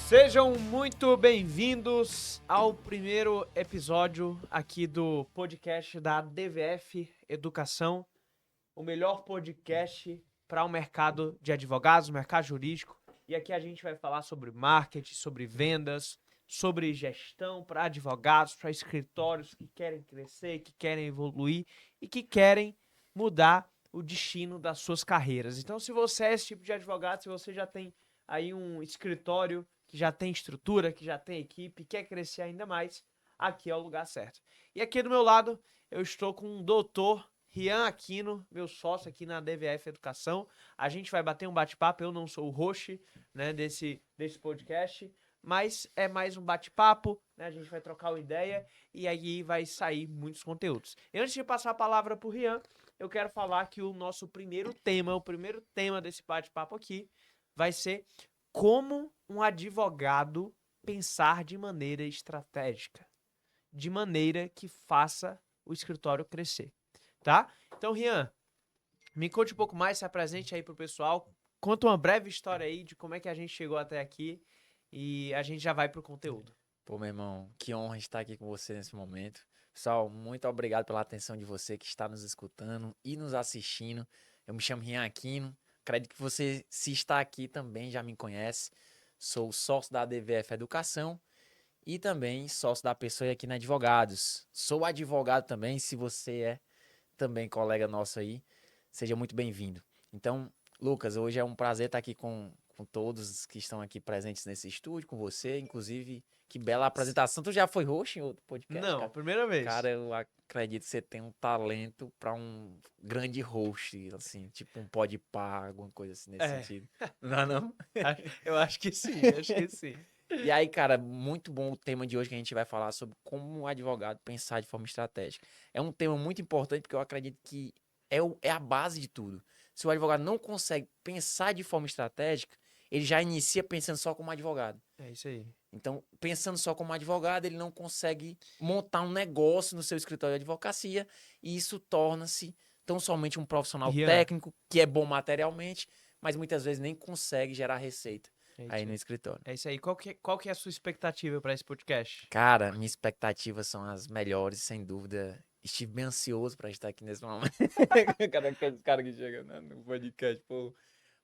Sejam muito bem-vindos ao primeiro episódio aqui do podcast da DVF Educação, o melhor podcast para o mercado de advogados, mercado jurídico. E aqui a gente vai falar sobre marketing, sobre vendas, sobre gestão para advogados, para escritórios que querem crescer, que querem evoluir e que querem mudar o destino das suas carreiras. Então, se você é esse tipo de advogado, se você já tem aí um escritório que já tem estrutura, que já tem equipe, quer crescer ainda mais, aqui é o lugar certo. E aqui do meu lado, eu estou com o doutor Rian Aquino, meu sócio aqui na DVF Educação. A gente vai bater um bate-papo, eu não sou o host, né, desse podcast, mas é mais um bate-papo, né, a gente vai trocar uma ideia e aí vai sair muitos conteúdos. E antes de passar a palavra para o Rian, eu quero falar que o nosso primeiro tema desse bate-papo aqui, vai ser como um advogado pensar de maneira estratégica, de maneira que faça o escritório crescer, tá? Então, Rian, me conte um pouco mais, se apresente aí pro pessoal, conta uma breve história aí de como é que a gente chegou até aqui e a gente já vai pro conteúdo. Pô, meu irmão, que honra estar aqui com você nesse momento. Pessoal, muito obrigado pela atenção de você que está nos escutando e nos assistindo. Eu me chamo Rian Aquino. Acredito que você, se está aqui, também já me conhece. Sou sócio da DVF Educação e também sócio da Pessoa aqui na Advogados. Sou advogado também, se você é também colega nosso aí, seja muito bem-vindo. Então, Lucas, hoje é um prazer estar aqui com todos que estão aqui presentes nesse estúdio, com você, inclusive, que bela apresentação. Tu já foi host em outro podcast, Não, cara? primeira vez. Cara, eu acredito que você tem um talento para um grande host, assim, tipo um Podpah, alguma coisa assim nesse É, sentido. Não, é não? eu acho que sim, acho que sim. E aí, cara, muito bom o tema de hoje que a gente vai falar sobre como um advogado pensar de forma estratégica. É um tema muito importante porque eu acredito que é a base de tudo. Se o advogado não consegue pensar de forma estratégica, ele já inicia pensando só como advogado. É isso aí. Então, pensando só como advogado, ele não consegue montar um negócio no seu escritório de advocacia e isso torna-se tão somente um profissional Rian, técnico que é bom materialmente, mas muitas vezes nem consegue gerar receita é aí isso no aí. escritório. É isso aí. Qual que é a sua expectativa para esse podcast? Cara, minhas expectativas são as melhores, sem dúvida. Estive bem ansioso pra estar aqui nesse momento. Cada aqueles cara que chega no podcast, pô.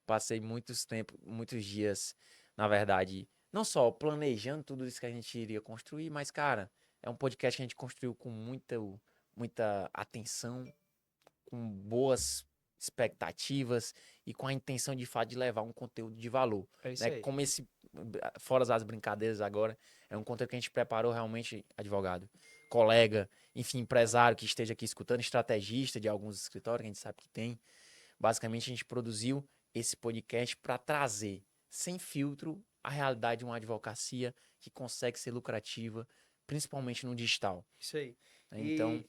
Passei muitos dias, na verdade, não só planejando tudo isso que a gente iria construir, mas, cara, é um podcast que a gente construiu com muita atenção, com boas expectativas e com a intenção de fato de levar um conteúdo de valor, É isso né? aí. Como esse, fora as brincadeiras agora, é um conteúdo que a gente preparou realmente, advogado, colega, enfim, empresário que esteja aqui escutando, estrategista de alguns escritórios que a gente sabe que tem. Basicamente, a gente produziu esse podcast para trazer, sem filtro, a realidade de uma advocacia que consegue ser lucrativa, principalmente no digital. Isso aí. Então, E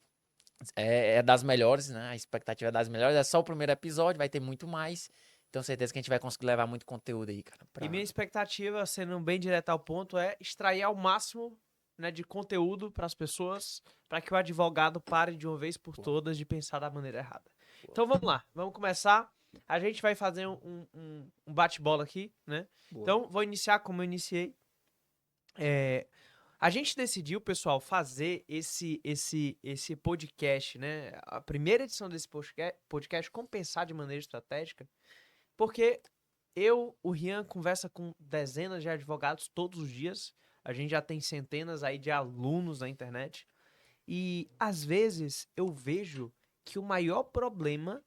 é das melhores, né? A expectativa é das melhores. É só o primeiro episódio, vai ter muito mais. Tenho certeza que a gente vai conseguir levar muito conteúdo aí, cara. minha expectativa, sendo bem direto ao ponto, é extrair ao máximo, né, de conteúdo para as pessoas, para que o advogado pare de uma vez por todas de pensar da maneira errada. Então vamos lá, vamos começar. A gente vai fazer um bate-bola aqui, né? Boa. Então vou iniciar como eu iniciei. A gente decidiu, pessoal, fazer esse podcast, né? A primeira edição desse podcast, como pensar de maneira estratégica, porque o Rian, conversa com dezenas de advogados todos os dias. A gente já tem centenas aí de alunos na internet. E às vezes eu vejo que o maior problema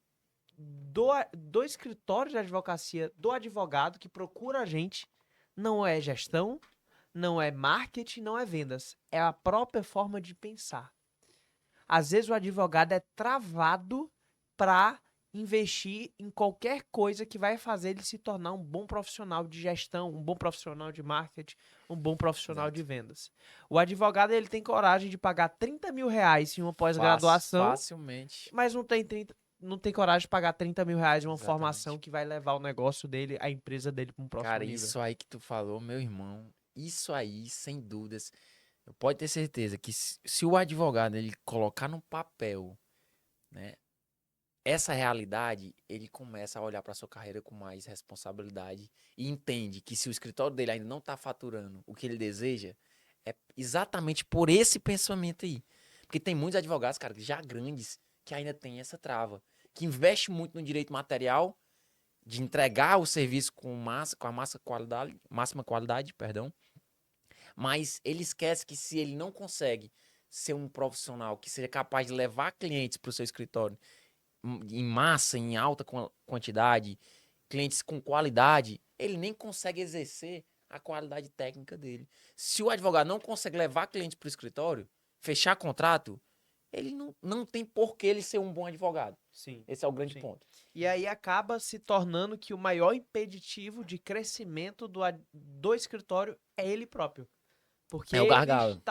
do escritório de advocacia, do advogado que procura a gente, não é gestão, não é marketing, não é vendas. É a própria forma de pensar. Às vezes o advogado é travado para investir em qualquer coisa que vai fazer ele se tornar um bom profissional de gestão, um bom profissional de marketing, um bom profissional de Exato. vendas. O advogado ele tem coragem de pagar 30 mil reais em uma pós-graduação, Facilmente. mas não tem coragem de pagar 30 mil reais em uma formação Exatamente. que vai levar o negócio dele, a empresa dele para um próximo Cara, nível. isso aí que tu falou, meu irmão, isso aí, sem dúvidas, pode ter certeza que se o advogado ele colocar no papel, né, essa realidade, ele começa a olhar para sua carreira com mais responsabilidade e entende que se o escritório dele ainda não está faturando o que ele deseja, é exatamente por esse pensamento aí. Porque tem muitos advogados, cara, já grandes, que ainda tem essa trava, que investe muito no direito material, de entregar o serviço com a máxima qualidade, perdão, mas ele esquece que se ele não consegue ser um profissional que seja capaz de levar clientes para o seu escritório em massa, em alta quantidade, clientes com qualidade, ele nem consegue exercer a qualidade técnica dele. Se o advogado não consegue levar clientes para o escritório, fechar contrato, ele não tem por que ele ser um bom advogado. Sim. Esse é o grande Sim. ponto. E aí acaba se tornando que o maior impeditivo de crescimento do escritório é ele próprio. Porque É o gargalo.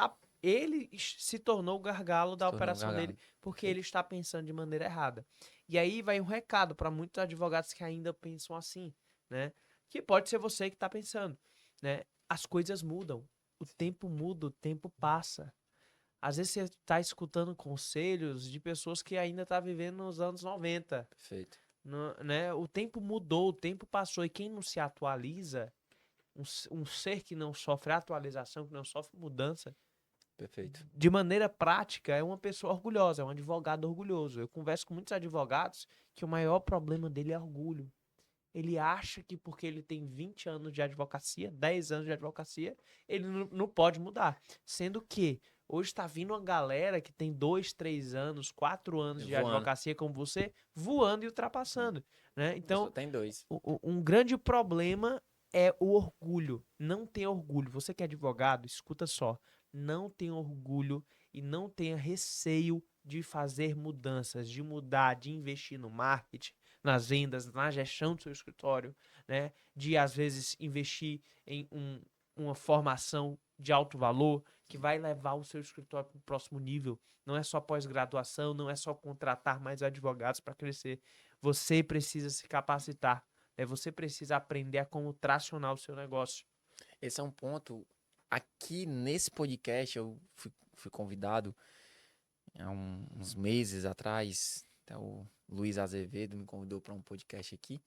ele se tornou o gargalo da Se tornou um operação gargalo. dele, porque ele está pensando de maneira errada. E aí vai um recado para muitos advogados que ainda pensam assim, né? Que pode ser você que está pensando, né? As coisas mudam, o tempo muda, o tempo passa. Às vezes você está escutando conselhos de pessoas que ainda estão vivendo nos anos 90, Perfeito. né? O tempo mudou, o tempo passou, e quem não se atualiza, um ser que não sofre atualização, que não sofre mudança, Perfeito. de maneira prática, é uma pessoa orgulhosa, é um advogado orgulhoso. Eu converso com muitos advogados que o maior problema dele é orgulho. Ele acha que porque ele tem 20 anos de advocacia, 10 anos de advocacia, ele não pode mudar. Sendo que hoje está vindo uma galera que tem 2, 3 anos, 4 anos de Voando. advocacia como você, voando e ultrapassando, né? Só Então, tem 2. um grande problema é o orgulho. Não tenha orgulho. Você que é advogado, escuta só. Não tenha orgulho e não tenha receio de fazer mudanças, de mudar, de investir no marketing, nas vendas, na gestão do seu escritório, né? De, às vezes, investir em uma formação de alto valor que vai levar o seu escritório para o próximo nível. Não é só pós-graduação, não é só contratar mais advogados para crescer. Você precisa se capacitar. Você precisa aprender a como tracionar o seu negócio. Esse é um ponto. Aqui nesse podcast, eu fui convidado há uns meses atrás. Até o Luiz Azevedo me convidou para um podcast aqui.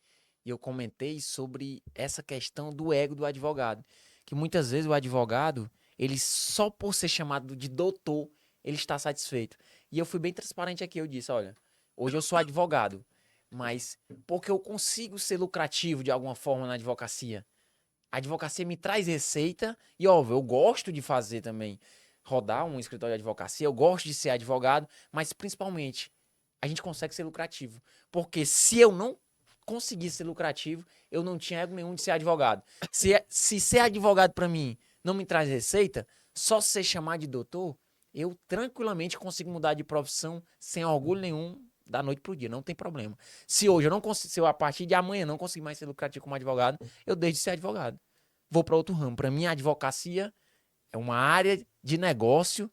E eu comentei sobre essa questão do ego do advogado. Que muitas vezes o advogado, ele só por ser chamado de doutor, ele está satisfeito. E eu fui bem transparente aqui. Eu disse, olha, hoje eu sou advogado, mas porque eu consigo ser lucrativo de alguma forma na advocacia. A advocacia me traz receita e, óbvio, eu gosto de fazer também, rodar um escritório de advocacia, eu gosto de ser advogado, mas principalmente a gente consegue ser lucrativo. Porque se eu não conseguisse ser lucrativo, eu não tinha ego nenhum de ser advogado. Se ser advogado para mim não me traz receita, só ser chamado de doutor, eu tranquilamente consigo mudar de profissão sem orgulho nenhum da noite pro dia, não tem problema. Se hoje eu não consigo, se eu a partir de amanhã não conseguir mais ser lucrativo como advogado, eu deixo de ser advogado. Vou para outro ramo. Para mim, a advocacia é uma área de negócio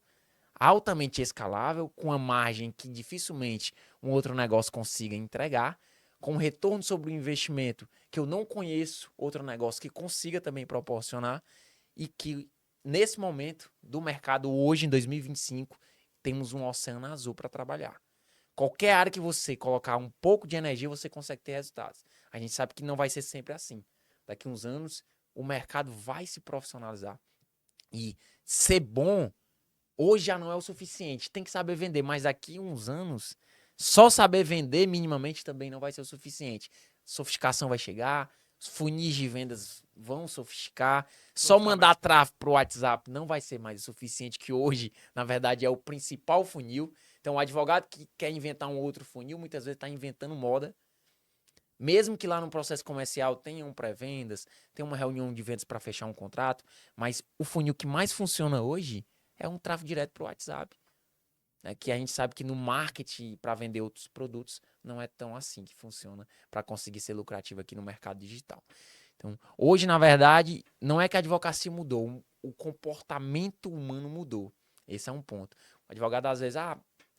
altamente escalável, com uma margem que dificilmente um outro negócio consiga entregar, com um retorno sobre o investimento que eu não conheço outro negócio que consiga também proporcionar e que, nesse momento do mercado, hoje, em 2025, temos um oceano azul para trabalhar. Qualquer área que você colocar um pouco de energia, você consegue ter resultados. A gente sabe que não vai ser sempre assim. Daqui a uns anos, o mercado vai se profissionalizar. E ser bom, hoje já não é o suficiente. Tem que saber vender, mas daqui a uns anos, só saber vender minimamente também não vai ser o suficiente. Sofisticação vai chegar, os funis de vendas vão sofisticar. Só mandar tráfego para o WhatsApp não vai ser mais o suficiente, que hoje, na verdade, é o principal funil. Então, o advogado que quer inventar um outro funil, muitas vezes está inventando moda. Mesmo que lá no processo comercial tenha um pré-vendas, tenha uma reunião de vendas para fechar um contrato, mas o funil que mais funciona hoje é um tráfego direto para o WhatsApp. Né? Que a gente sabe que no marketing, para vender outros produtos, não é tão assim que funciona para conseguir ser lucrativo aqui no mercado digital. Então, hoje, na verdade, não é que a advocacia mudou, o comportamento humano mudou. Esse é um ponto. O advogado, às vezes,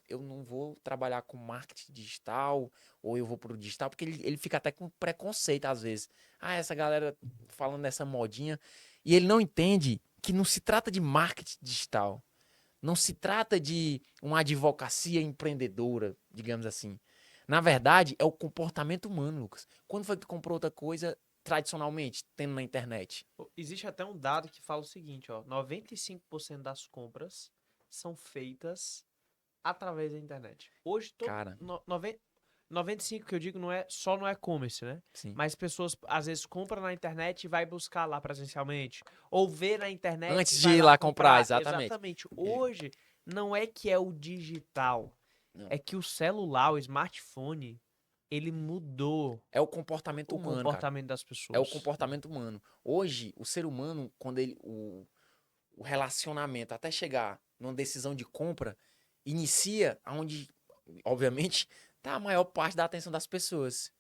eu não vou trabalhar com marketing digital, ou eu vou pro digital, porque ele fica até com preconceito, às vezes. Essa galera falando dessa modinha. E ele não entende que não se trata de marketing digital. Não se trata de uma advocacia empreendedora, digamos assim. Na verdade, é o comportamento humano, Lucas. Quando foi que tu comprou outra coisa tradicionalmente, tendo na internet? Existe até um dado que fala o seguinte, ó, 95% das compras são feitas através da internet. Hoje, Cara, 95 que eu digo não é só no e-commerce, né? sim. Mas pessoas às vezes compram na internet e vai buscar lá presencialmente. Ou vê na internet e Antes de vai ir lá lá comprar, comprar. exatamente. Exatamente. Hoje não é que é o digital, Não. é que o celular, o smartphone, ele mudou É o comportamento o humano, cara. comportamento das É o pessoas. comportamento humano. Hoje, o ser humano, quando ele. O relacionamento até chegar numa decisão de compra, inicia onde, obviamente, tá a maior parte da atenção das pessoas.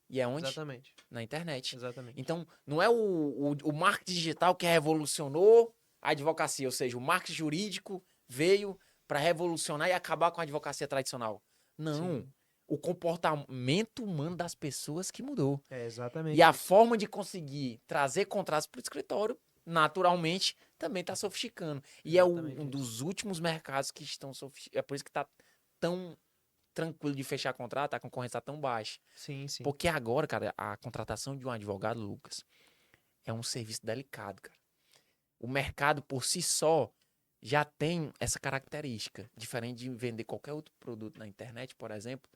E é onde? Exatamente. Na internet. Exatamente. Então, não é o marketing digital que revolucionou a advocacia, ou seja, o marketing jurídico veio para revolucionar e acabar com a advocacia tradicional. Não. Sim. O comportamento humano das pessoas que mudou. É E exatamente a isso. forma de conseguir trazer contratos para o escritório, naturalmente, também está sofisticando. E é Exatamente um isso. dos últimos mercados que estão sofisticados. É por isso que está tão tranquilo de fechar contrato, a concorrência está tão baixa. Sim, sim. Porque agora, cara, a contratação de um advogado, Lucas, é um serviço delicado, cara. O mercado por si só já tem essa característica, diferente de vender qualquer outro produto na internet, por exemplo,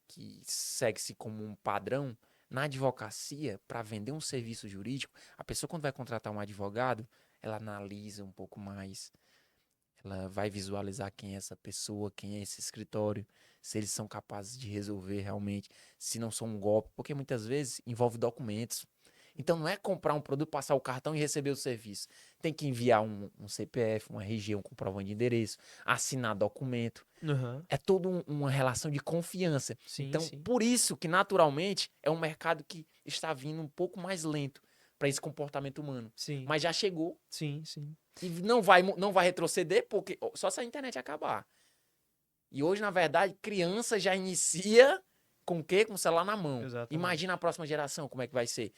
que segue-se como um padrão. Na advocacia, para vender um serviço jurídico, a pessoa quando vai contratar um advogado, ela analisa um pouco mais, ela vai visualizar quem é essa pessoa, quem é esse escritório, se eles são capazes de resolver realmente, se não são um golpe, porque muitas vezes envolve documentos. Então não é comprar um produto, passar o cartão e receber o serviço. Tem que enviar um CPF, um RG, um comprovante de endereço, assinar documento. Aham. É toda uma relação de confiança. Sim, Então, sim. por isso que naturalmente é um mercado que está vindo um pouco mais lento para esse comportamento humano. Sim. Mas já chegou Sim, sim. e não vai retroceder porque só se a internet acabar. E hoje, na verdade, criança já inicia com o quê? Com o celular na mão. Exatamente. Imagina a próxima geração como é que vai ser.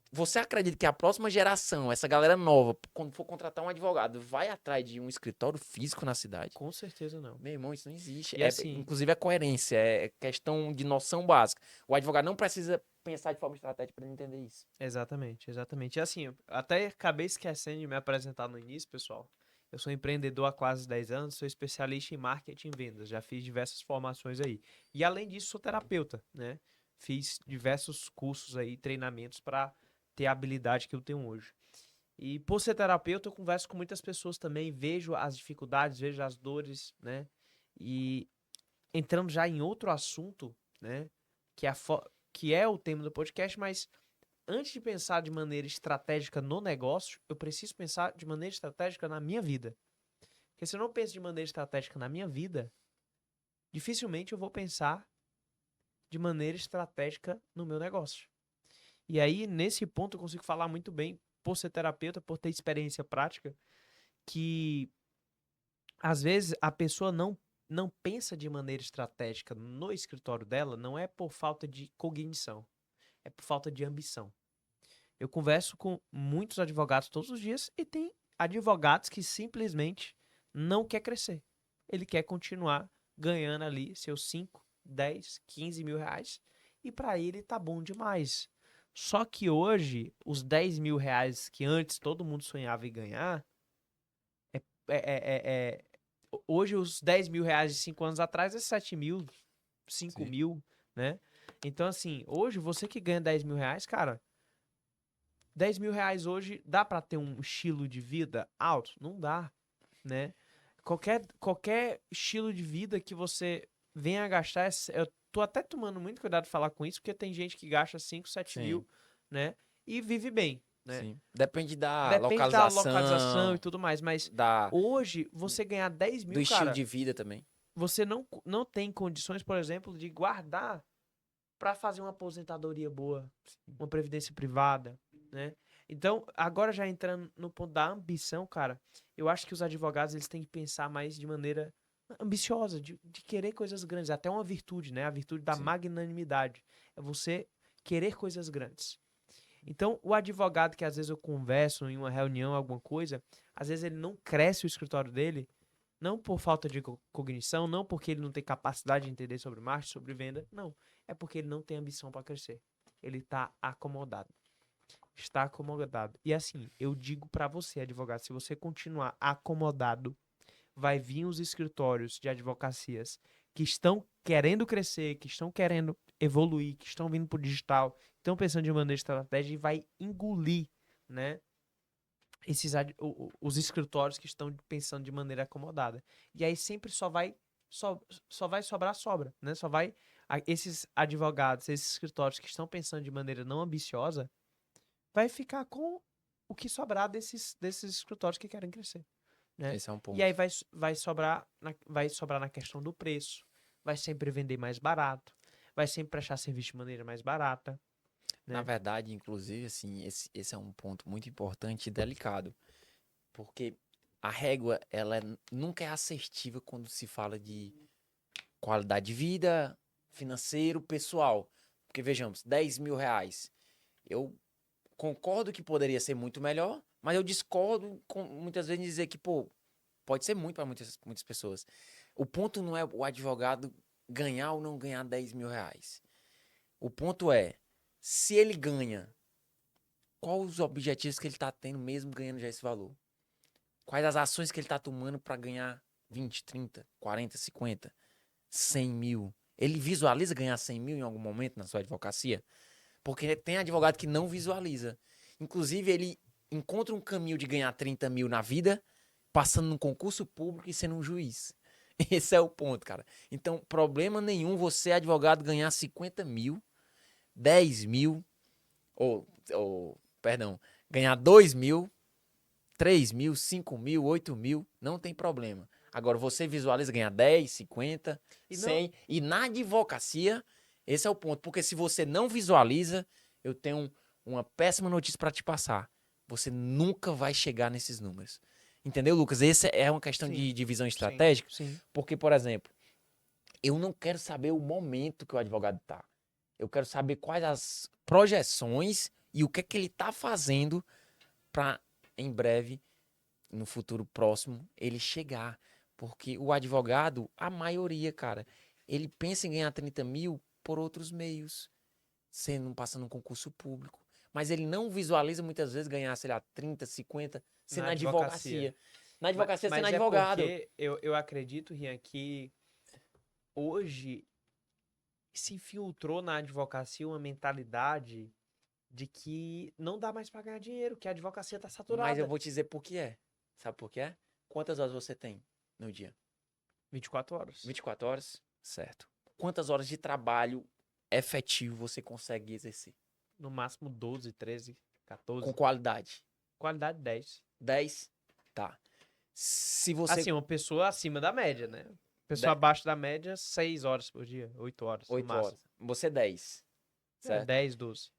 Você acredita que a próxima geração, essa galera nova, quando for contratar um advogado, vai atrás de um escritório físico na cidade? Com certeza não. Meu irmão, isso não existe. E assim, Inclusive, é coerência, é questão de noção básica. O advogado não precisa pensar de forma estratégica para entender isso. exatamente, exatamente. E assim, eu até acabei esquecendo de me apresentar no início, pessoal. Eu sou empreendedor há quase 10 anos, sou especialista em marketing e vendas, já fiz diversas formações aí. E além disso, sou terapeuta, né? Fiz diversos cursos aí, treinamentos para ter a habilidade que eu tenho hoje. E por ser terapeuta, eu converso com muitas pessoas também, vejo as dificuldades, vejo as dores, né? E entrando já em outro assunto, né? Que é o tema do podcast, mas antes de pensar de maneira estratégica no negócio, eu preciso pensar de maneira estratégica na minha vida. Porque se eu não penso de maneira estratégica na minha vida, dificilmente eu vou pensar de maneira estratégica no meu negócio. E aí, nesse ponto, eu consigo falar muito bem, por ser terapeuta, por ter experiência prática, que às vezes a pessoa não pensa de maneira estratégica no escritório dela, não é por falta de cognição, é por falta de ambição. Eu converso com muitos advogados todos os dias e tem advogados que simplesmente não quer crescer. Ele quer continuar ganhando ali seus 5, 10, 15 mil reais e para ele tá bom demais. Só que hoje, os 10 mil reais que antes todo mundo sonhava em ganhar, é, hoje os 10 mil reais de 5 anos atrás é 7 mil, 5 Sim. mil, né? Então, assim, hoje você que ganha 10 mil reais, cara, 10 mil reais hoje dá pra ter um estilo de vida alto? Não dá, né? Qualquer estilo de vida que você venha a gastar, eu tô até tomando muito cuidado de falar com isso, porque tem gente que gasta 5, 7 Sim, mil, né? E vive bem, né? sim. Depende da Depende da localização e localização, tudo mais, mas da, hoje você ganhar 10 do mil, estilo cara, de vida também. você não tem condições, por exemplo, de guardar para fazer uma aposentadoria boa, uma previdência privada, né? Então, agora já entrando no ponto da ambição, cara, eu acho que os advogados eles têm que pensar mais de maneira ambiciosa, de querer coisas grandes, até uma virtude, né? A virtude da Sim. magnanimidade. É você querer coisas grandes. Então, o advogado que às vezes eu converso em uma reunião, alguma coisa, às vezes ele não cresce o escritório dele Não por falta de cognição, não porque ele não tem capacidade de entender sobre marketing, sobre venda, não. É porque ele não tem ambição para crescer. Ele tá acomodado. Está acomodado. E assim, eu digo para você, advogado, se você continuar acomodado, vai vir os escritórios de advocacias que estão querendo crescer, que estão querendo evoluir, que estão vindo para o digital, estão pensando de maneira estratégica e vai engolir, né? Os escritórios que estão pensando de maneira acomodada. E aí sempre só vai sobrar sobra, né? Só vai esses advogados, esses escritórios que estão pensando de maneira não ambiciosa, vai ficar com o que sobrar desses escritórios que querem crescer, né? Esse é um E aí ponto. vai sobrar na questão do preço, vai sempre vender mais barato, vai sempre prestar serviço de maneira mais barata, Na né? verdade, inclusive, assim, esse é um ponto muito importante e delicado, porque a régua, nunca é assertiva quando se fala de qualidade de vida, financeiro, pessoal. Porque vejamos, R$ 10.000. Eu concordo que poderia ser muito melhor, mas eu discordo muitas vezes em dizer que, pô, pode ser muito para muitas pessoas. O ponto não é o advogado ganhar ou não ganhar R$ 10.000. O ponto é, se ele ganha, quais os objetivos que ele está tendo mesmo ganhando já esse valor? Quais as ações que ele está tomando para ganhar 20, 30, 40, 50, 100 mil? Ele visualiza ganhar 100 mil em algum momento na sua advocacia? Porque tem advogado que não visualiza. Inclusive, ele encontra um caminho de ganhar 30 mil na vida, passando num concurso público e sendo um juiz. Esse é o ponto, cara. Então, problema nenhum você, advogado, ganhar 50 mil, 10 mil, perdão, ganhar 2 mil, 3 mil, 5 mil, 8 mil, não tem problema. Agora, você visualiza ganhar 10, 50, E não, 100, e na advocacia, esse é o ponto. Porque se você não visualiza, eu tenho uma péssima notícia para te passar. Você nunca vai chegar nesses números. Entendeu, Lucas? Essa é uma questão sim, de visão sim, estratégica. sim. Porque, por exemplo, eu não quero saber o momento que o advogado está. Eu quero saber quais as projeções e o que é que ele está fazendo para, em breve, no futuro próximo, ele chegar. Porque o advogado, a maioria, cara, ele pensa em ganhar 30 mil por outros meios, sendo passando um concurso público. Mas ele não visualiza muitas vezes ganhar, sei lá, 30, 50, sendo Na na advocacia. advocacia. Na advocacia, sendo Mas é advogado. porque eu acredito, Rian, que hoje se infiltrou na advocacia uma mentalidade de que não dá mais pra ganhar dinheiro, que a advocacia tá Mas eu saturada. vou te dizer por que é. Sabe por que é? Quantas horas você tem no dia? 24 horas. 24 horas? Certo. Quantas horas de trabalho efetivo você consegue exercer? No máximo 12, 13, Com 14. qualidade? Qualidade 10. 10? Tá. Se você. Assim, uma pessoa acima da média, né? Pessoa de- abaixo da média, 6 horas por dia, 8 horas no 8 horas. máximo. Você 10. É, Certo? 10, 12.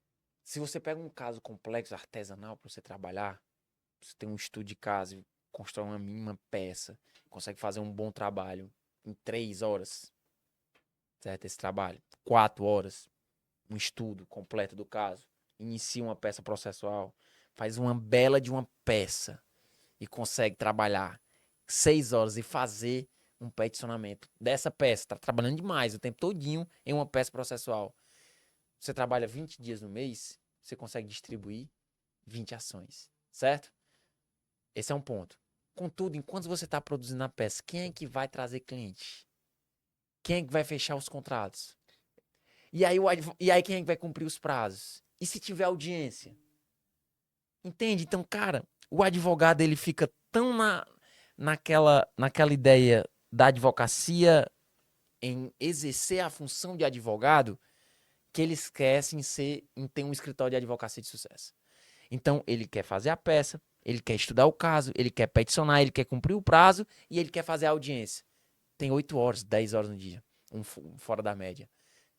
Se você pega um caso complexo, artesanal, para você trabalhar, você tem um estudo de caso, e constrói uma mínima peça, consegue fazer um bom trabalho em 3 horas, certo? Esse trabalho. 4 horas, um estudo completo do caso, inicia uma peça processual, faz uma bela de uma peça e consegue trabalhar 6 horas e fazer um peticionamento dessa peça. Tá trabalhando demais o tempo todinho em uma peça processual. Você trabalha 20 dias no mês, você consegue distribuir 20 ações, certo? Esse é um ponto. Contudo, enquanto você está produzindo a peça, quem é que vai trazer cliente? Quem é que vai fechar os contratos? E aí quem é que vai cumprir os prazos? E se tiver audiência? Entende? Então, cara, o advogado ele fica tão naquela ideia da advocacia em exercer a função de advogado que ele esquece em ter um escritório de advocacia de sucesso. Então, ele quer fazer a peça, ele quer estudar o caso, ele quer peticionar, ele quer cumprir o prazo e ele quer fazer a audiência. Tem 8 horas, 10 horas no dia, fora da média.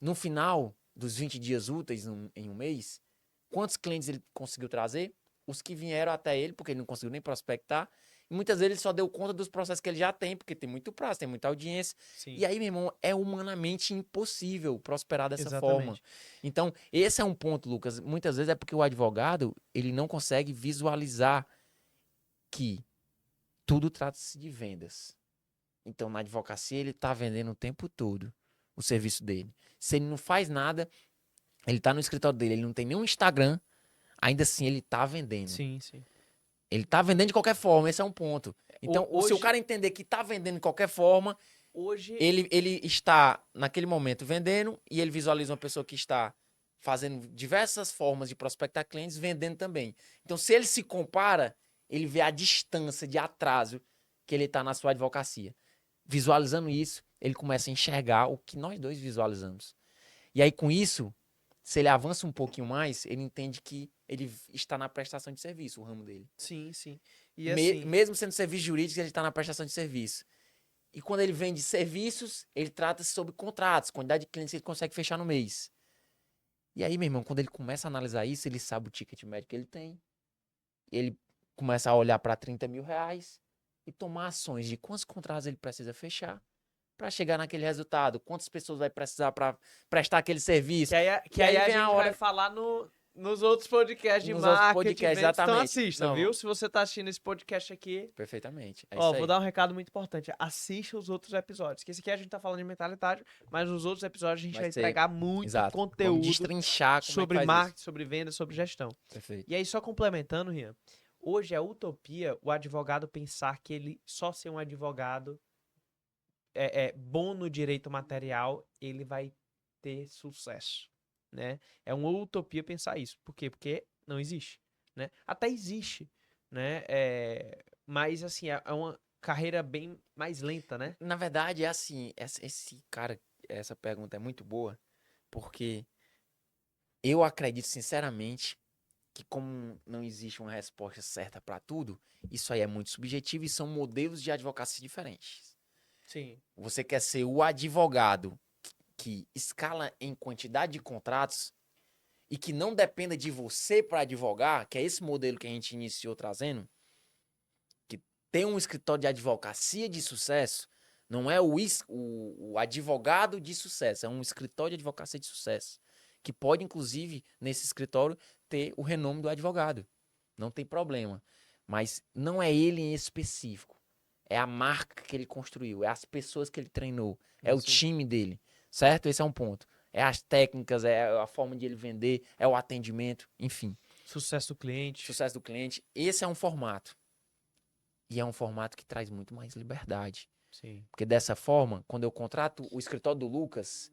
No final dos 20 dias úteis em um mês, quantos clientes ele conseguiu trazer? Os que vieram até ele, porque ele não conseguiu nem prospectar. E muitas vezes ele só deu conta dos processos que ele já tem, porque tem muito prazo, tem muita audiência. Sim, E aí, meu irmão, é humanamente impossível prosperar dessa forma. exatamente. Então, esse é um ponto, Lucas. Muitas vezes é porque o advogado, ele não consegue visualizar que tudo trata-se de vendas. Então, na advocacia, ele tá vendendo o tempo todo o serviço dele. Se ele não faz nada, ele tá no escritório dele, ele não tem nenhum Instagram, ainda assim ele tá vendendo. Sim, sim. Ele tá vendendo de qualquer forma, esse é um ponto. Então, se o Hoje, cara entender que tá vendendo de qualquer forma, hoje, ele está, naquele momento, vendendo e ele visualiza uma pessoa que está fazendo diversas formas de prospectar clientes, vendendo também. Então, se ele se compara, ele vê a distância de atraso que ele está na sua advocacia. Visualizando isso, ele começa a enxergar o que nós dois visualizamos. E aí, com isso, se ele avança um pouquinho mais, ele entende que ele está na prestação de serviço, o ramo dele. sim, sim. E assim, Mesmo sendo serviço jurídico, ele está na prestação de serviço. E quando ele vende serviços, ele trata-se sobre contratos, quantidade de clientes que ele consegue fechar no mês. E aí, meu irmão, quando ele começa a analisar isso, ele sabe o ticket médio que ele tem. Ele começa a olhar para 30 mil reais e tomar ações de quantos contratos ele precisa fechar para chegar naquele resultado. Quantas pessoas vai precisar para prestar aquele serviço. que E aí aí a vem gente a hora- vai falar nos outros podcasts de Nos outros marketing, podcasts, vendas. Então exatamente. assista, Não, viu? Se você tá assistindo esse podcast aqui, perfeitamente. É ó, isso vou aí. dar um recado muito importante. Assista os outros episódios. Que esse aqui a gente tá falando de mentalidade, mas nos outros episódios a gente vai ser- entregar muito Exato. Vamos conteúdo destrinchar como sobre é que faz marketing, sobre vendas, sobre gestão. isso. Perfeito. E aí, só complementando, Rian, hoje é utopia o advogado pensar que ele só ser um advogado bom no direito material, ele vai ter sucesso, né? É uma utopia pensar isso. Por quê? Porque não existe, né? Até existe, né? Mas, assim, é uma carreira bem mais lenta, né? Na verdade, é assim, essa pergunta é muito boa, porque eu acredito sinceramente que como não existe uma resposta certa para tudo, isso aí é muito subjetivo e são modelos de advocacia diferentes. Sim. Você quer ser o advogado que escala em quantidade de contratos e que não dependa de você para advogar, que é esse modelo que a gente iniciou trazendo, que tem um escritório de advocacia de sucesso, não é o advogado de sucesso, é um escritório de advocacia de sucesso, que pode, inclusive, nesse escritório, ter o renome do advogado. Não tem problema. Mas não é ele em específico. É a marca que ele construiu, é as pessoas que ele treinou, é o time dele, certo? Esse é um ponto. É as técnicas, é a forma de ele vender, é o atendimento, enfim. Sucesso do cliente. Sucesso do cliente. Esse é um formato. E é um formato que traz muito mais liberdade. Sim. Porque dessa forma, quando eu contrato o escritório do Lucas,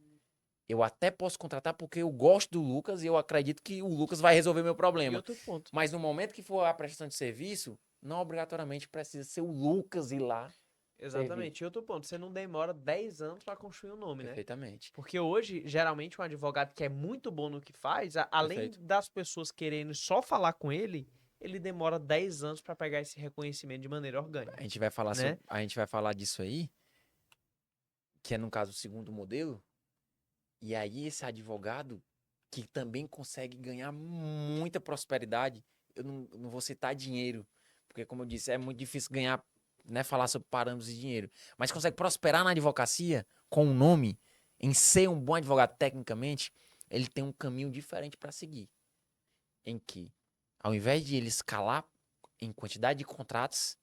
eu até posso contratar porque eu gosto do Lucas e eu acredito que o Lucas vai resolver meu E problema. outro ponto. Mas no momento que for a prestação de serviço, não obrigatoriamente precisa ser o Lucas ir lá. Exatamente. E outro ponto, você não demora 10 anos para construir um nome, né? Perfeitamente. Porque hoje, geralmente, um advogado que é muito bom no que faz, além Perfeito. das pessoas querendo só falar com ele demora 10 anos para pegar esse reconhecimento de maneira orgânica. A gente vai falar, Né? a gente vai falar disso aí, que é no caso o segundo modelo. E aí esse advogado que também consegue ganhar muita prosperidade, eu não vou citar dinheiro, porque como eu disse, é muito difícil ganhar, né, falar sobre parâmetros de dinheiro, mas consegue prosperar na advocacia com um nome, em ser um bom advogado tecnicamente, ele tem um caminho diferente para seguir, em que, ao invés de ele escalar em quantidade de contratos,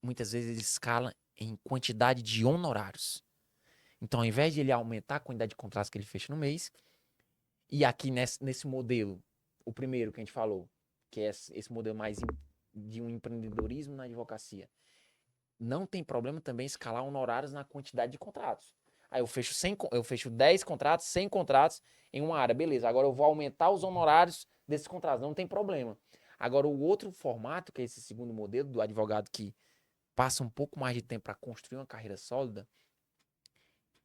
muitas vezes ele escala em quantidade de honorários. Então, ao invés de ele aumentar a quantidade de contratos que ele fecha no mês, e aqui nesse modelo, o primeiro que a gente falou, que é esse modelo mais de um empreendedorismo na advocacia, não tem problema também escalar honorários na quantidade de contratos. Aí eu fecho 10 contratos, 100 contratos em uma área, beleza. Agora eu vou aumentar os honorários desses contratos, não tem problema. Agora o outro formato, que é esse segundo modelo do advogado que passa um pouco mais de tempo para construir uma carreira sólida,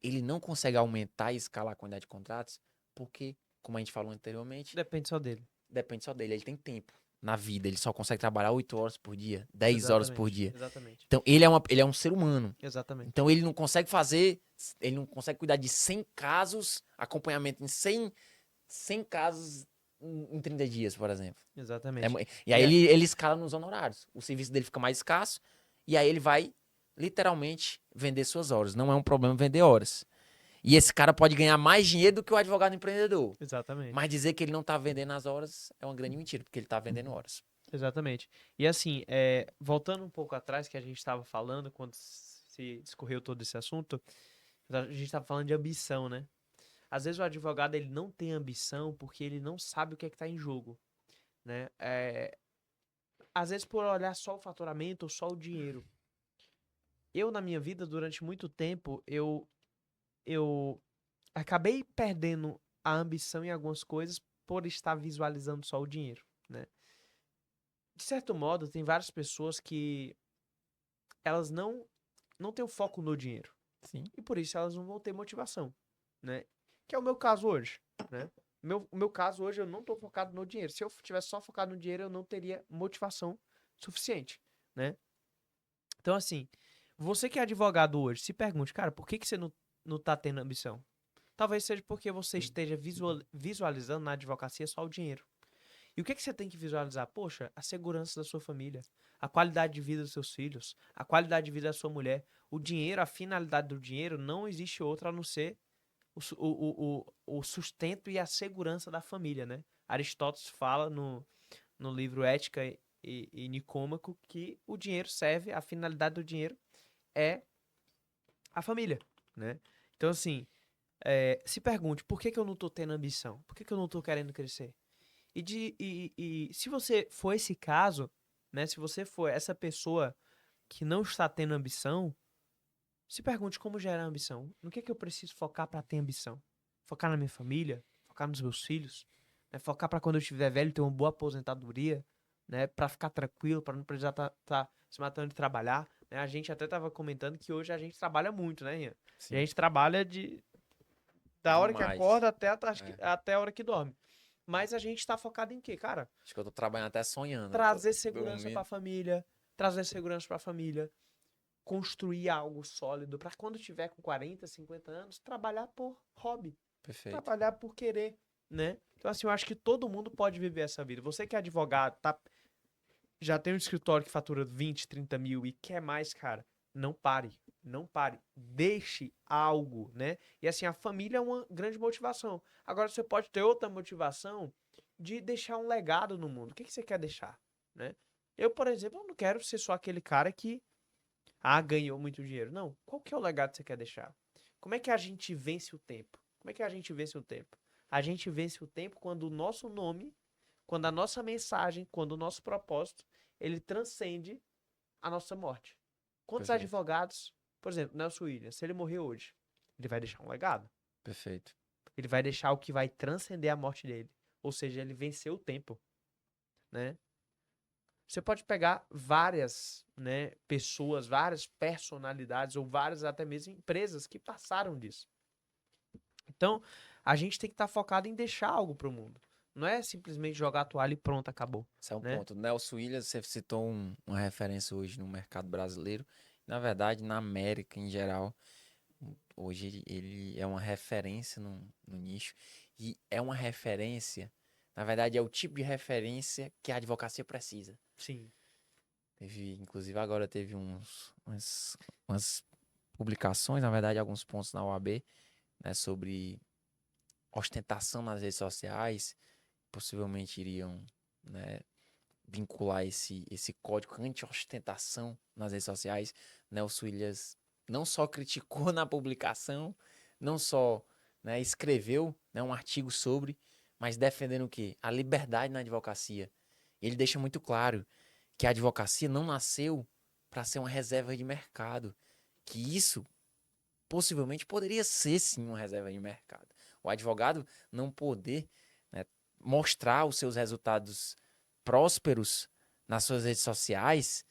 ele não consegue aumentar e escalar a quantidade de contratos porque, como a gente falou anteriormente, Depende só dele. depende só dele. Ele tem tempo na vida. Ele só consegue trabalhar 8 horas por dia, 10 horas por dia. Exatamente. Então, ele é um ser humano. Exatamente. Então, ele não consegue cuidar de 100 casos, acompanhamento em 100 casos em 30 dias, por exemplo. Exatamente. E aí ele escala nos honorários. O serviço dele fica mais escasso e aí ele vai literalmente vender suas horas. Não é um problema vender horas. E esse cara pode ganhar mais dinheiro do que o advogado empreendedor. Exatamente. Mas dizer que ele não tá vendendo as horas é uma grande mentira, porque ele tá vendendo horas. Exatamente. E assim, voltando um pouco atrás que a gente estava falando, quando se discorreu todo esse assunto, a gente tá falando de ambição, né? Às vezes o advogado ele não tem ambição porque ele não sabe o que é que tá em jogo, né? Às vezes por olhar só o faturamento ou só o dinheiro. Eu, na minha vida, durante muito tempo, eu acabei perdendo a ambição em algumas coisas por estar visualizando só o dinheiro, né? De certo modo, tem várias pessoas que elas não têm o foco no dinheiro. Sim. E por isso elas não vão ter motivação, né? Que é o meu caso hoje, né? O meu caso hoje, eu não tô focado no dinheiro. Se eu tivesse só focado no dinheiro, eu não teria motivação suficiente, né? Então, assim, você que é advogado hoje, se pergunte, cara, por que que você não tá tendo ambição? Talvez seja porque você esteja visualizando na advocacia só o dinheiro. E o que que você tem que visualizar? Poxa, a segurança da sua família, a qualidade de vida dos seus filhos, a qualidade de vida da sua mulher. O dinheiro, a finalidade do dinheiro, não existe outra a não ser o sustento e a segurança da família, né? Aristóteles fala no livro Ética e Nicômaco que o dinheiro serve, a finalidade do dinheiro é a família, né? Então, assim, se pergunte, por que que eu não tô tendo ambição? Por que que eu não tô querendo crescer? E se você for esse caso, né? Se você for essa pessoa que não está tendo ambição, se pergunte como gerar ambição. No que eu preciso focar para ter ambição? Focar na minha família, focar nos meus filhos, né? Focar para quando eu estiver velho ter uma boa aposentadoria, né? Para ficar tranquilo, para não precisar tá se matando de trabalhar, né? A gente até tava comentando que hoje a gente trabalha muito, né, Ian? E a Sim. gente trabalha da hora que Demais. acorda até É. até a hora que dorme. Mas a gente tá focado em quê, cara? Acho que eu tô trabalhando até sonhando. Eu tô Trazer segurança para dormindo. a família, trazer segurança para a família, construir algo sólido para quando tiver com 40, 50 anos, trabalhar por hobby, Perfeito. trabalhar por querer, né? Então assim, eu acho que todo mundo pode viver essa vida. Você que é advogado, já tem um escritório que fatura 20, 30 mil e quer mais, cara, não pare, não pare. Deixe algo, né? E assim, a família é uma grande motivação. Agora você pode ter outra motivação de deixar um legado no mundo. O que que você quer deixar, né? Eu, por exemplo, eu não quero ser só aquele cara que ganhou muito dinheiro. Não. Qual que é o legado que você quer deixar? Como é que a gente vence o tempo? Como é que a gente vence o tempo? A gente vence o tempo quando o nosso nome, quando a nossa mensagem, quando o nosso propósito, ele transcende a nossa morte. Quantos Perfeito. advogados, por exemplo, Nelson Williams, se ele morrer hoje, ele vai deixar um legado. Perfeito. Ele vai deixar o que vai transcender a morte dele. Ou seja, ele venceu o tempo, né? Você pode pegar várias, né, pessoas, várias personalidades ou várias até mesmo empresas que passaram disso. Então, a gente tem que estar focado em deixar algo para o mundo. Não é simplesmente jogar a toalha e pronto, acabou, Esse é um né? ponto. Nelson Williams, você citou uma referência hoje no mercado brasileiro. Na verdade, na América em geral, hoje ele é uma referência no nicho. E é uma referência, na verdade, é o tipo de referência que a advocacia precisa. Sim. Inclusive agora teve umas publicações, na verdade, alguns pontos na OAB, né, sobre ostentação nas redes sociais, possivelmente iriam, né, vincular esse código anti-ostentação nas redes sociais. Nelson Williams não só criticou na publicação, não só, né, escreveu, né, um artigo sobre, mas defendendo o quê? A liberdade na advocacia. Ele deixa muito claro que a advocacia não nasceu para ser uma reserva de mercado, que isso possivelmente poderia ser sim uma reserva de mercado. O advogado não poder, né, mostrar os seus resultados prósperos nas suas redes sociais,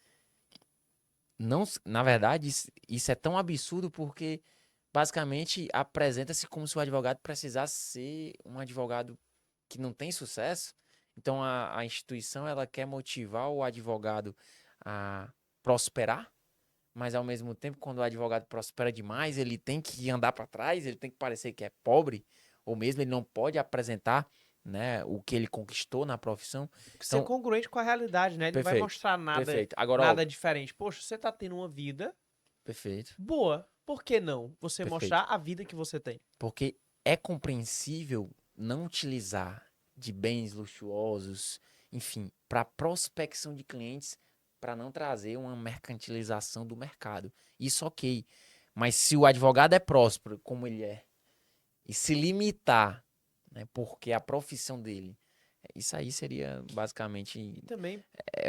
não, na verdade, isso é tão absurdo porque basicamente apresenta-se como se o advogado precisasse ser um advogado que não tem sucesso. Então a instituição ela quer motivar o advogado a prosperar, mas ao mesmo tempo, quando o advogado prospera demais, ele tem que andar para trás, ele tem que parecer que é pobre, ou mesmo ele não pode apresentar, né, o que ele conquistou na profissão. Ser Então, congruente com a realidade, né? Ele não vai perfeito, mostrar nada, perfeito. Agora, ó, nada diferente. Poxa, você tá tendo uma vida perfeito, boa. Por que não você perfeito. mostrar a vida que você tem? Porque é compreensível não utilizar de bens luxuosos, enfim, para prospecção de clientes para não trazer uma mercantilização do mercado. Isso ok. Mas se o advogado é próspero, como ele é, e se limitar, né, porque a profissão dele, isso aí seria basicamente E também,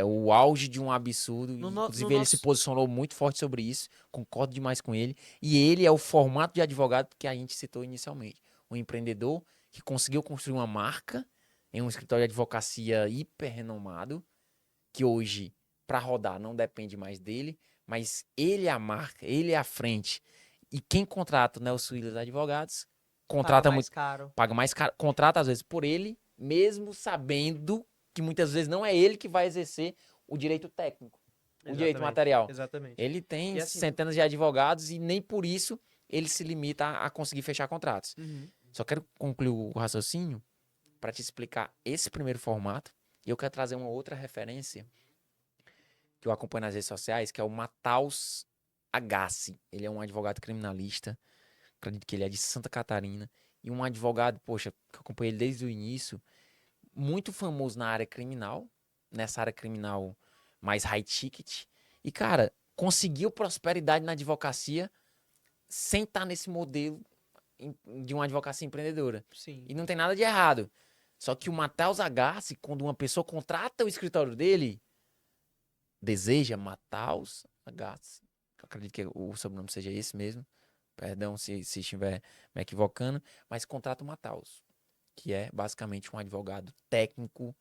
o auge de um absurdo. no Inclusive, ele se nosso... posicionou muito forte sobre isso. Concordo demais com ele. E ele é o formato de advogado que a gente citou inicialmente. Um empreendedor que conseguiu construir uma marca em um escritório de advocacia hiper renomado, que hoje, para rodar, não depende mais dele, mas ele é a marca, ele é a frente. E quem contrata o Nelson Williams Advogados, Paga contrata mais muito, caro. paga mais caro, contrata às vezes por ele, mesmo sabendo que muitas vezes não é ele que vai exercer o direito técnico, o direito Exatamente, material. exatamente. Ele tem E assim... centenas de advogados e nem por isso ele se limita a conseguir fechar contratos. Uhum. Só quero concluir o raciocínio para te explicar esse primeiro formato e eu quero trazer uma outra referência que eu acompanho nas redes sociais, que é o Matheus Agassi. Ele é um advogado criminalista, acredito que ele é de Santa Catarina, e um advogado, poxa, que eu acompanhei ele desde o início, muito famoso na área criminal, nessa área criminal mais high ticket, e cara, conseguiu prosperidade na advocacia sem estar nesse modelo de uma advocacia empreendedora. Sim. E não tem nada de errado. Só que o Matheus Agassi, quando uma pessoa contrata o escritório dele, deseja Matheus Agassi. Eu acredito que o sobrenome seja esse mesmo. Perdão se estiver me equivocando. Mas contrata o Matheus, que é basicamente um advogado técnico,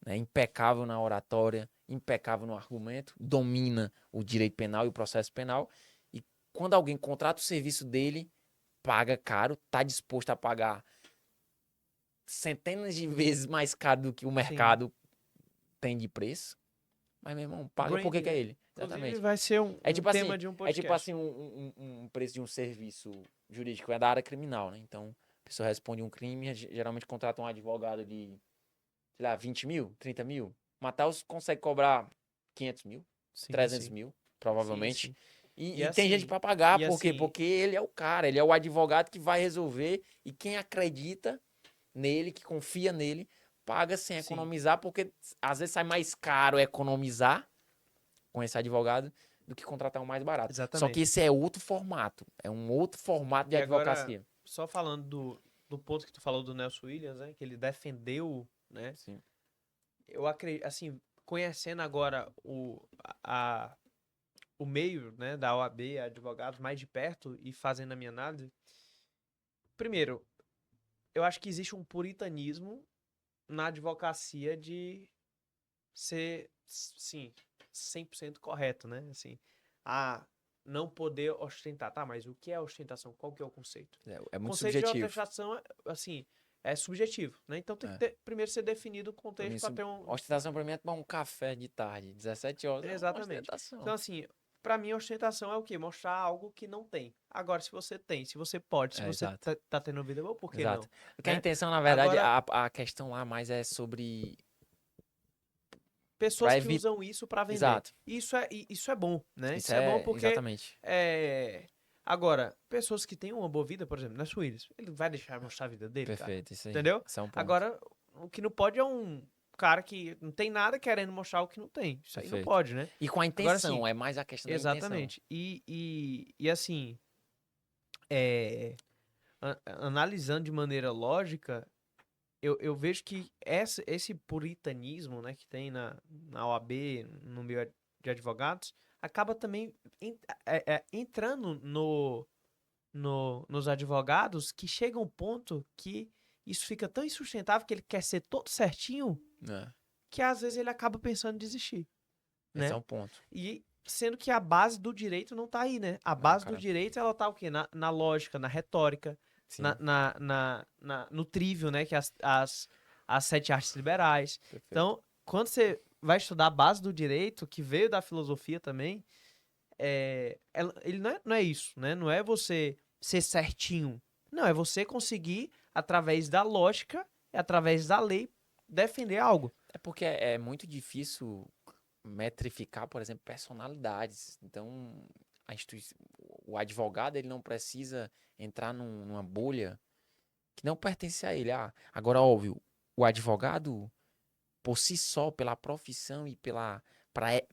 né, impecável na oratória, impecável no argumento, domina o direito penal e o processo penal. E quando alguém contrata o serviço dele, paga caro, está disposto a pagar centenas de vezes mais caro do que o Sim. mercado tem de preço. Mas, meu irmão, paga porque Branding, que é né? ele. Inclusive, Exatamente. vai ser É um tipo assim, tema de um é tipo podcast. assim um preço de um serviço jurídico, é da área criminal, né? Então, a pessoa responde um crime, geralmente contrata um advogado de, sei lá, 20 mil, 30 mil. Matheus consegue cobrar 500 mil, Sim, 300 sim. mil, Sim, provavelmente. sim. E tem gente pra pagar, por quê? Assim, Porque ele é o cara, ele é o advogado que vai resolver e quem acredita nele, que confia nele, paga sem sim, economizar, porque às vezes sai mais caro economizar com esse advogado do que contratar um mais barato. Só que exatamente. esse é outro formato, é um outro formato de E agora, advocacia. só falando do ponto que tu falou do Nelson Williams, né? Que ele defendeu, né? Sim. Eu acredito, assim, conhecendo agora o meio, né, da OAB, advogados, mais de perto e fazendo a minha análise, primeiro, eu acho que existe um puritanismo na advocacia de ser, sim, 100% correto, né? Assim, a não poder ostentar. Tá, mas o que é ostentação? Qual que é o conceito? É O muito conceito de subjetivo. ostentação, assim, é subjetivo, né? Então tem que É. primeiro ser definido o Pra contexto mim, para ter um... ostentação pra mim é tomar um café de tarde, 17 horas é uma Exatamente. ostentação. Então, assim, para mim, ostentação é o quê? Mostrar algo que não tem. Agora, se você tem, se você pode, se É, você exato. tá tendo vida boa, por que Exato. não? Porque a Né? intenção, na verdade, Agora, a questão lá mais é sobre. pessoas Pra que evitar. usam isso para vender. Exato. Isso é bom, né? Isso Isso é bom é. porque Exatamente. é... Agora, pessoas que têm uma boa vida, por exemplo, Nelson Williams, ele vai deixar mostrar a vida dele, cara. Perfeito, isso aí. Entendeu? Esse é um ponto. Agora, o que não pode é um cara que não tem nada querendo mostrar o que não tem. Isso aí não Perfeito. pode, né? E com a Agora, sim, intenção, é mais a questão da intenção. exatamente. E assim, é, analisando de maneira lógica, eu vejo que esse puritanismo, né, que tem na OAB, no meio de advogados, acaba também entrando nos advogados que chega um ponto que isso fica tão insustentável que ele quer ser todo certinho Né? que às vezes ele acaba pensando em desistir, Esse é né? um ponto. E sendo que a base do direito não tá aí, né? A Não, base do cara. direito, ela tá o quê? Na lógica, na retórica, Sim. no trívio, né? Que é as sete artes liberais. Perfeito. Então, quando você vai estudar a base do direito, que veio da filosofia também, ele não é isso, né? Não é você ser certinho. Não, é você conseguir, através da lógica, através da lei, defender algo. É porque é muito difícil metrificar, por exemplo, personalidades. Então, o advogado ele não precisa entrar numa bolha que não pertence a ele. Ah, agora, óbvio, o advogado, por si só, pela profissão e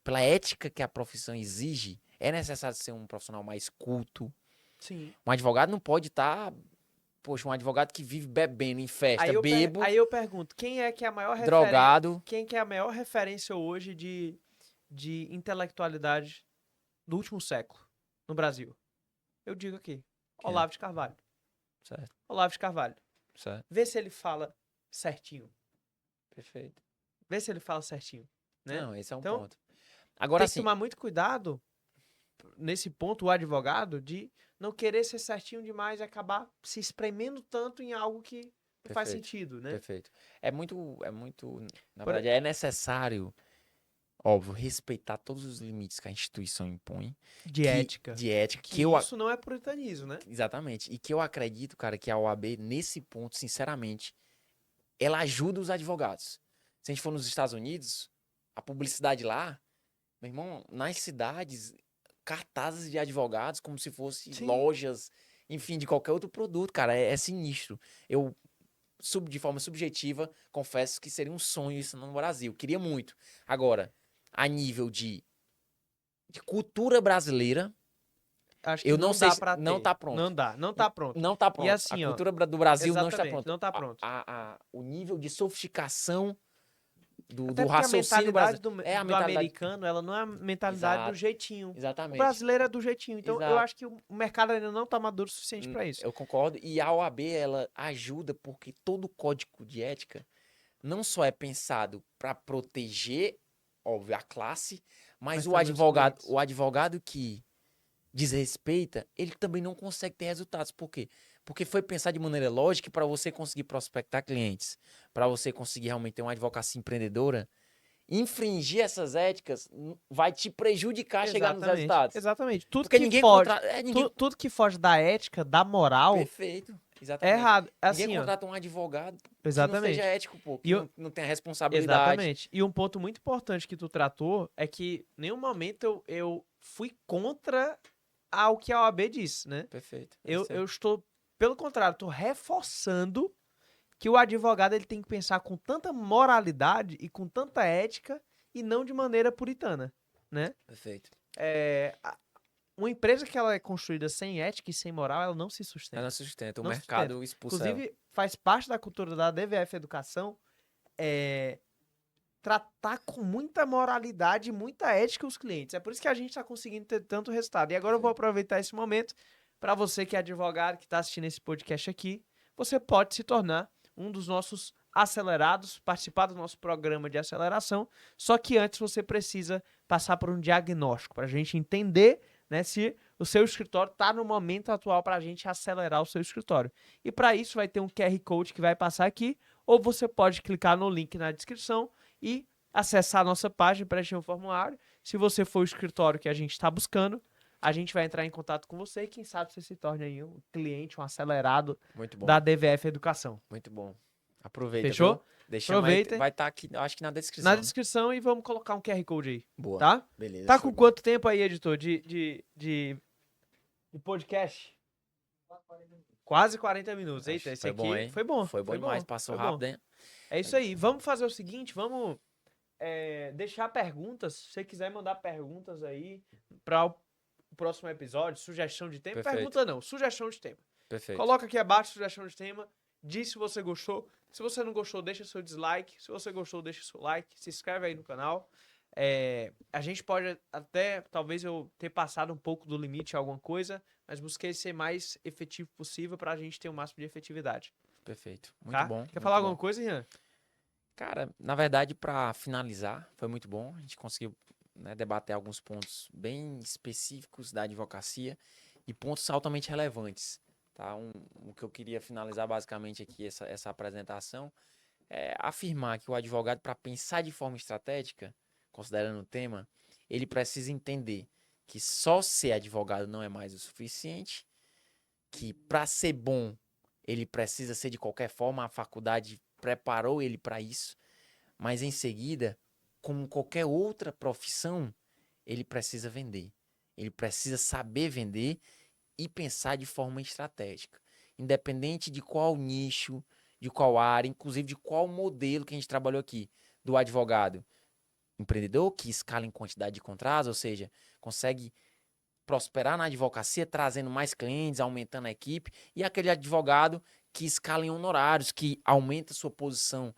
pela ética que a profissão exige, é necessário ser um profissional mais culto. Sim. Um advogado não pode estar... Poxa, um advogado que vive bebendo em festa, bebo, Aí eu pergunto, quem é que é a maior drogado. Quem que é a maior referência hoje de intelectualidade do último século no Brasil? Eu digo aqui, Quem é? Olavo de Carvalho. Certo, Olavo de Carvalho. certo. Vê se ele fala certinho. Perfeito. Vê se ele fala certinho, né? Não, esse é um Então, ponto. Agora, tem que assim, tomar muito cuidado nesse ponto, o advogado, de não querer ser certinho demais e acabar se espremendo tanto em algo que não faz perfeito, sentido, né? perfeito. Na Por- verdade, é necessário, óbvio, respeitar todos os limites que a instituição impõe, De ética. de ética, Que isso não é puritanismo, né? exatamente, e que eu acredito, cara, que a OAB, nesse ponto, sinceramente, ela ajuda os advogados. Se a gente for nos Estados Unidos, a publicidade lá, meu irmão, nas cidades, cartazes de advogados, como se fossem Sim. lojas, enfim, de qualquer outro produto, cara, é sinistro. Eu, de forma subjetiva, confesso que seria um sonho isso no Brasil, queria muito. Agora, a nível de cultura brasileira, Acho que eu não não sei dá se pra não ter. tá pronto. Não tá pronto. Não tá E pronto. A assim, ó, cultura do Brasil não está exatamente, pronta. não tá pronto. O nível de sofisticação Até do porque a raciocínio mentalidade brasileiro é a do mentalidade. americano, ela não é a mentalidade do Exato, jeitinho. O exatamente. brasileiro é do jeitinho. Então, eu Exato. acho que o mercado ainda não tá maduro o suficiente pra isso. Eu concordo. E a OAB, ela ajuda porque todo o código de ética não só é pensado para proteger, óbvio, a classe, mas Mas também os clientes. o advogado que desrespeita, ele também não consegue ter resultados. Por quê? Porque foi pensado de maneira lógica para você conseguir prospectar clientes, para você conseguir realmente ter uma advocacia empreendedora, infringir essas éticas vai te prejudicar a chegar nos Exatamente. resultados. Exatamente. Porque ninguém contrata. Tudo que foge da ética, da moral, Perfeito. é Exatamente. errado. Ninguém Assim, ó. contrata um advogado que não seja Exatamente. ético, pô, E que eu, não tenha responsabilidade. exatamente. E um ponto muito importante que tu tratou é que em nenhum momento eu fui contra ao que a OAB disse, né? Perfeito. Eu estou, pelo contrário, estou reforçando que o advogado ele tem que pensar com tanta moralidade e com tanta ética e não de maneira puritana, né? Perfeito. Uma empresa que ela é construída sem ética e sem moral, ela não se sustenta. Ela não sustenta. O Não mercado sustenta. expulsa ela. Inclusive, faz parte da cultura da DVF Educação tratar com muita moralidade e muita ética os clientes. É por isso que a gente está conseguindo ter tanto resultado. E agora eu vou aproveitar esse momento para você que é advogado, que está assistindo esse podcast aqui, você pode se tornar um dos nossos acelerados, participar do nosso programa de aceleração, só que antes você precisa passar por um diagnóstico, para a gente entender, né, se o seu escritório está no momento atual para a gente acelerar o seu escritório. E para isso vai ter um QR Code que vai passar aqui, ou você pode clicar no link na descrição e acessar a nossa página, preencher um formulário. Se você for o escritório que a gente está buscando, a gente vai entrar em contato com você e quem sabe você se torne aí um cliente, um acelerado da DVF Educação. Muito bom. Aproveita, Fechou? viu? Aproveitem. Vai estar aqui, acho que na descrição. Na Né? descrição e vamos colocar um QR Code aí. Boa. Tá? Beleza. Tá com quanto tempo aí, editor, de podcast? Quase 40 minutos. Eita, esse foi aqui bom, hein? foi bom. Foi bom demais, passou rápido, hein? É isso aí. Vamos fazer o seguinte, vamos deixar perguntas. Se você quiser mandar perguntas aí para o próximo episódio, sugestão de tema. Perfeito. Pergunta não, sugestão de tema. Perfeito. Coloca aqui abaixo sugestão de tema. Diz se você gostou. Se você não gostou, deixa seu dislike. Se você gostou, deixa seu like. Se inscreve aí no canal. A gente pode até, talvez eu ter passado um pouco do limite em alguma coisa, mas busquei ser mais efetivo possível para a gente ter o máximo de efetividade. Perfeito. Muito Tá? bom. Quer falar alguma coisa, Ian? Cara, na verdade, para finalizar, foi muito bom. A gente conseguiu, né, debater alguns pontos bem específicos da advocacia e pontos altamente relevantes. Tá? O que eu queria finalizar basicamente aqui, essa apresentação, é afirmar que o advogado, para pensar de forma estratégica, considerando o tema, ele precisa entender que só ser advogado não é mais o suficiente, que para ser bom, ele precisa ser de qualquer forma, a faculdade preparou ele para isso, mas em seguida, como qualquer outra profissão, ele precisa vender. Ele precisa saber vender e pensar de forma estratégica. Independente de qual nicho, de qual área, inclusive de qual modelo que a gente trabalhou aqui, do advogado empreendedor que escala em quantidade de contratos, ou seja, consegue prosperar na advocacia, trazendo mais clientes, aumentando a equipe, e aquele advogado que escala em honorários, que aumenta sua posição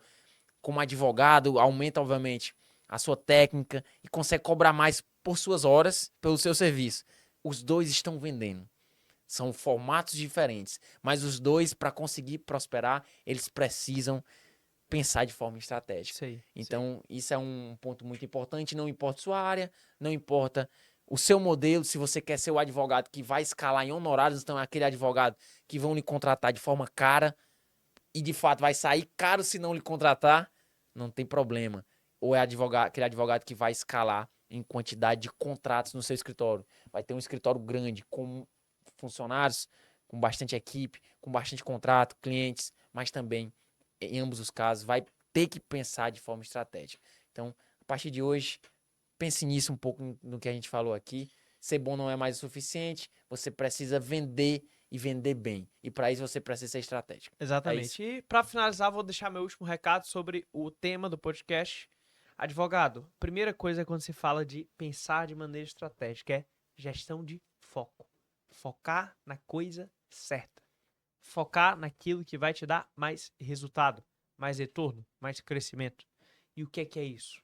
como advogado, aumenta, obviamente, a sua técnica e consegue cobrar mais por suas horas, pelo seu serviço. Os dois estão vendendo. São formatos diferentes, mas os dois, para conseguir prosperar, eles precisam pensar de forma estratégica. Sei, Então, isso é um ponto muito importante. Não importa sua área, não importa o seu modelo. Se você quer ser o advogado que vai escalar em honorários, então é aquele advogado que vão lhe contratar de forma cara e, de fato, vai sair caro se não lhe contratar, não tem problema. Ou é aquele advogado que vai escalar em quantidade de contratos no seu escritório. Vai ter um escritório grande, com funcionários, com bastante equipe, com bastante contrato, clientes, mas também, em ambos os casos, vai ter que pensar de forma estratégica. Então, a partir de hoje, pense nisso um pouco no que a gente falou aqui. Ser bom não é mais o suficiente, você precisa vender e vender bem. E para isso você precisa ser estratégico. Exatamente. E para finalizar, vou deixar meu último recado sobre o tema do podcast. Advogado, primeira coisa quando se fala de pensar de maneira estratégica é gestão de foco. Focar na coisa certa. Focar naquilo que vai te dar mais resultado, mais retorno, mais crescimento. E o que é isso?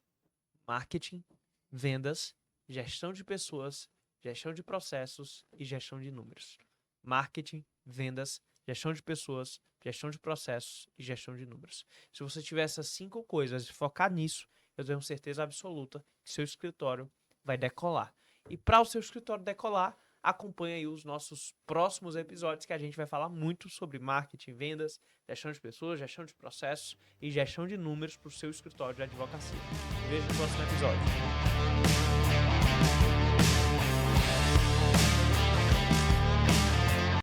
Marketing, vendas, gestão de pessoas, gestão de processos e gestão de números. Marketing, vendas, gestão de pessoas, gestão de processos e gestão de números. Se você tiver essas 5 coisas e focar nisso, eu tenho certeza absoluta que seu escritório vai decolar. E para o seu escritório decolar, acompanhe aí os nossos próximos episódios que a gente vai falar muito sobre marketing, vendas, gestão de pessoas, gestão de processos e gestão de números para o seu escritório de advocacia. Veja no próximo episódio.